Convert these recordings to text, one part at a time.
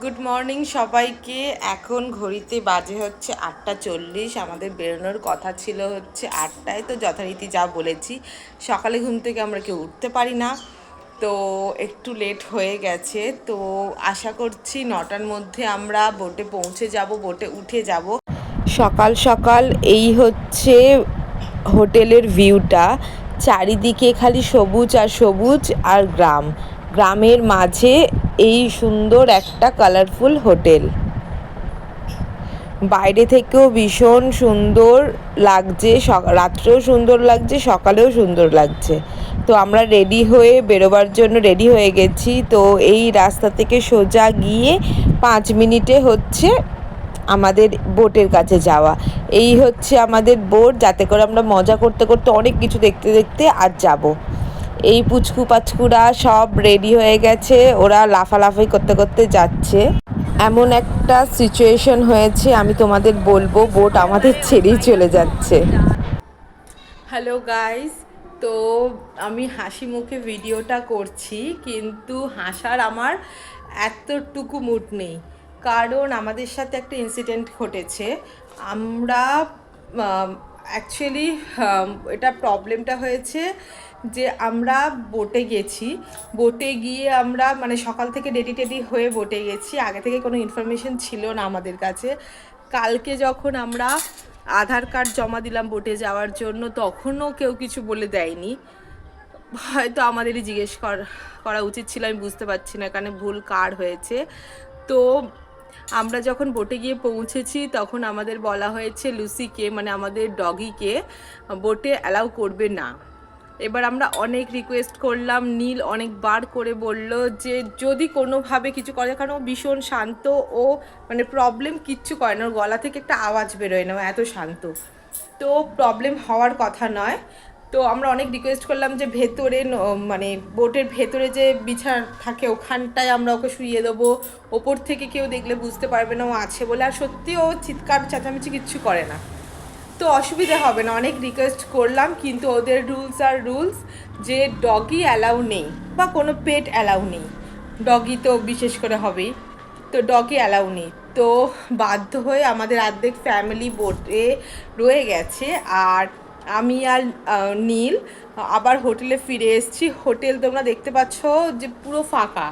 Good morning সবাইকে। এখন ঘড়িতে বাজে হচ্ছে 8:40। আমাদের বেরোনোর কথা ছিল হচ্ছে 8টায়, তো যথারীতি যা বলেছি, সকালে ঘুম থেকে আমরা কেউ উঠতে পারি না, তো একটু লেট হয়ে গেছে। তো আশা করছি 9টার মধ্যে আমরা বোটে পৌঁছে যাব, বোটে উঠে যাব। সকাল সকাল এই হচ্ছে হোটেলের ভিউটা, চারিদিকে খালি সবুজ আর সবুজ আর গ্রামের মাঝে এই সুন্দর একটা কালারফুল হোটেল। বাইরে থেকেও ভীষণ সুন্দর লাগছে, রাত্রেও সুন্দর লাগছে, সকালেও সুন্দর লাগছে। তো আমরা রেডি হয়ে বেরোবার জন্য রেডি হয়ে গেছি। তো এই রাস্তা থেকে সোজা গিয়ে 5 মিনিটে হচ্ছে আমাদের বোটের কাছে যাওয়া। এই হচ্ছে আমাদের বোট, যাতে করে আমরা মজা করতে করতে অনেক কিছু দেখতে দেখতে আজ যাব। এই পুচকু পাচকুরা সব রেডি হয়ে গেছে, ওরা লাফালাফি করতে করতে যাচ্ছে। এমন একটা সিচুয়েশন হয়েছে, আমি তোমাদের বলবো, বোট আমাদের ছেড়েই চলে যাচ্ছে। হ্যালো গাইস, তো আমি হাসি মুখে ভিডিওটা করছি, কিন্তু হাসার আমার এতটুকু মুড নেই, কারণ আমাদের সাথে একটা ইনসিডেন্ট ঘটেছে। আমরা অ্যাকচুয়ালি এটা প্রবলেমটা হয়েছে যে আমরা বোটে গেছি, বোটে গিয়ে আমরা মানে সকাল থেকে রেডি টেডি হয়ে বোটে গেছি, আগে থেকে কোনো ইনফরমেশন ছিল না আমাদের কাছে। কালকে যখন আমরা আধার কার্ড জমা দিলাম বোটে যাওয়ার জন্য, তখনও কেউ কিছু বলে দেয়নি। হয়তো আমাদেরই জিজ্ঞেস করা উচিত ছিল, আমি বুঝতে পারছি না কারণ ভুল কার হয়েছে। তো আমরা যখন বোটে গিয়ে পৌঁছেছি, তখন আমাদের বলা হয়েছে লুসিকে, মানে আমাদের ডগিকে, বোটে অ্যালাউ করবে না। এবার আমরা অনেক রিকোয়েস্ট করলাম, নীল অনেকবার করে বলল যে যদি কোনোভাবে কিছু করে, কারণ ও ভীষণ শান্ত, ও মানে প্রবলেম কিচ্ছু করে না, ওর গলা থেকে একটা আওয়াজ বেরোয় না, ও এত শান্ত, তো প্রবলেম হওয়ার কথা নয়। তো আমরা অনেক রিকোয়েস্ট করলাম যে ভেতরে মানে বোটের ভেতরে যে বিছানা থাকে ওখানটায় আমরা ওকে শুইয়ে দেবো, ওপর থেকে কেউ দেখলে বুঝতে পারবে না ও আছে বলে। আর সত্যি ও চিৎকার চেঁচামেচি কিচ্ছু করে না, তো অসুবিধা হবে না। অনেক রিকোয়েস্ট করলাম, কিন্তু ওদের রুলস আর রুলস, যে ডগি অ্যালাউ নেই বা কোনো পেট অ্যালাউ নেই, ডগি তো বিশেষ করে হবেই, তো ডগি অ্যালাউ নেই। তো বাধ্য হয়ে আমাদের অর্ধেক ফ্যামিলি বোটে রয়ে গেছে, আর আমি আর নীল আবার হোটেলে ফিরে এসেছি। হোটেল তোমরা দেখতে পাচ্ছ যে পুরো ফাঁকা,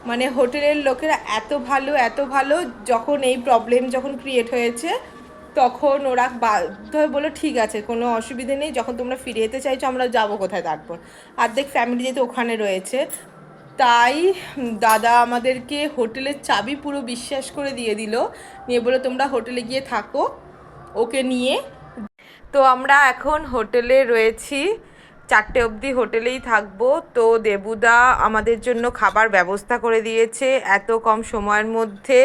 মানে হোটেলের লোকেরা এত ভালো এত ভালো, যখন এই প্রবলেম যখন ক্রিয়েট হয়েছে তখন ওরা বাধ্য হয়ে বললো ঠিক আছে, কোনো অসুবিধে নেই, যখন তোমরা ফিরে যেতে চাইছো আমরা যাবো কোথায়, তারপর অর্ধেক ফ্যামিলি যেহেতু ওখানে রয়েছে, তাই দাদা আমাদেরকে হোটেলের চাবি পুরো বিশ্বাস করে দিয়ে দিল, নিয়ে বলে তোমরা হোটেলে গিয়ে থাকো ওকে নিয়ে। তো আমরা এখন হোটেলে রয়েছি, 4টে অবধি হোটেলেই থাকবো। তো দেবুদা আমাদের জন্য খাবার ব্যবস্থা করে দিয়েছে, এত কম সময়ের মধ্যে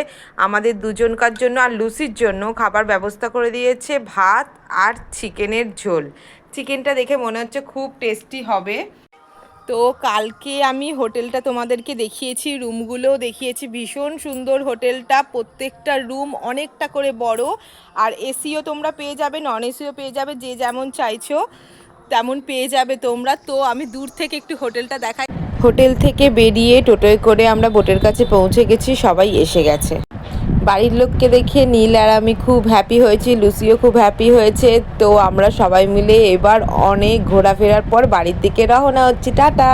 আমাদের দুজনকার জন্য আর লুসির জন্য খাবার ব্যবস্থা করে দিয়েছে, ভাত আর চিকেনের ঝোল। চিকেনটা দেখে মনে হচ্ছে খুব টেস্টি হবে। তো কালকে আমি হোটেলটা তোমাদেরকে দেখিয়েছি, রুমগুলোও দেখিয়েছি, ভীষণ সুন্দর হোটেলটা, প্রত্যেকটা রুম অনেকটা করে বড়, আর এসিও তোমরা পেয়ে যাবে, নন এসিও পেয়ে যাবে, যে যেমন চাইছো তেমন পেয়ে যাবে তোমরা। তো আমি দূর থেকে একটু হোটেলটা দেখাই। হোটেল থেকে বেরিয়ে টোটোয় করে আমরা বোটের কাছে পৌঁছে গেছি, সবাই এসে গেছে। বাড়ির লোককে দেখে নীল আর আমি খুব হ্যাপি হয়েছি, লুসিও খুব হ্যাপি হয়েছে। তো আমরা সবাই মিলে এবার অনেক ঘোরাফেরার পর বাড়ির দিকে রওনা হচ্ছি। টাটা।